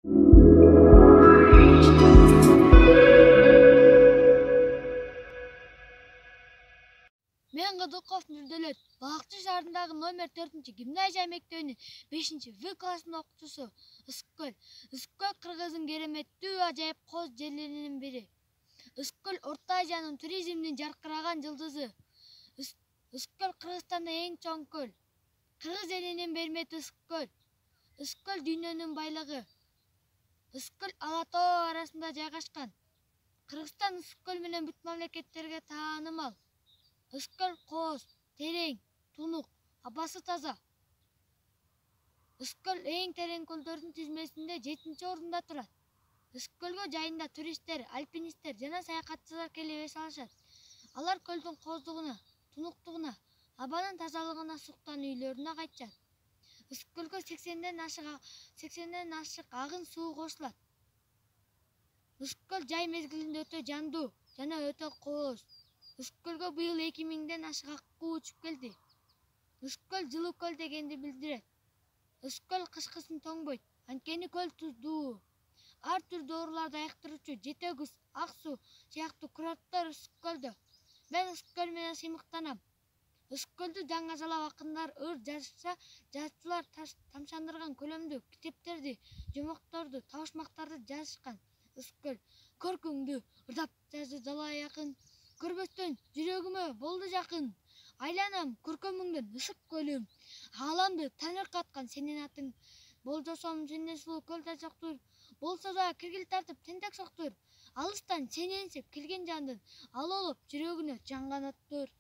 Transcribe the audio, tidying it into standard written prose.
Мен Кыдыков Нурдөлөт, Балакчы шаарындагы номер 4-гимназия мектебинин 5В классынын окуучусу. Ыскөл. Ыскөл Кыргыздын кереметтүү ажайып коз жерлеринин бири. Ыскөл Орто Азиянын туризмдин жаркыраган жылдызы. Ыскөл Кыргызстанда эң чоң көл. Кыргыз элинин бермети Ыскөл. Ыскөл дүйнөнүн байлыгы. Ыскөл Ала тоо арасында жайгашкан. Кыргызстан Ыскөл менен бүт мамлекеттерге таанымал. Ыскөл кооз, терең, тунук, абасы таза. Ыскөл эң терең көлдөрдүн тизмесинде 7-орунда турат. Ыскөлгө жайында туристтер, альпинисттер жана саякатчылар келип эс алышат. Алар көлдүн кооздугуна, тунуктугуна, абанын тазалыгына суктан үйлөрүнө кайтышат. Ыскөлгө 80ден ашык агын суу кошулат. Ыскөл жай мезгилинде өтө жандуу жана өтө кооз. Ыскөлгө быйыл 2000ден ашык аккуу учуп келди. Ыскөл жылуу көл дегенди билдирет. Ыскөл кышкысын тоңбойт, анткени көл туздуу. Ар түрдүү ооруларды айыктыруучу жетөгүз, ак суу сыяктуу курорттор Ыскөлдө. Мен Ыскөл менен сыймыктанам. Ыскөлдү жаңы-жалап акындар, ыр жазса, жазуучулар тамшандырган көлөмдүү китептерди, жомокторду, табышмактарды жазышкан. Ыскөл көркүңдү ырдап жазды далай акын. Көрбөстөн жүрөгүмө болду жакын. Айланам көркөмүңдөн ысык көлүм. Ааламды таңыркаткан сенин атың. Болжосом сенден сулуу көл да жоктур. Болсо да киргил тартып тентек соктур. Алыстан сени энсеп келген жандын алоолоп жүрөгүнө жан канаттыр.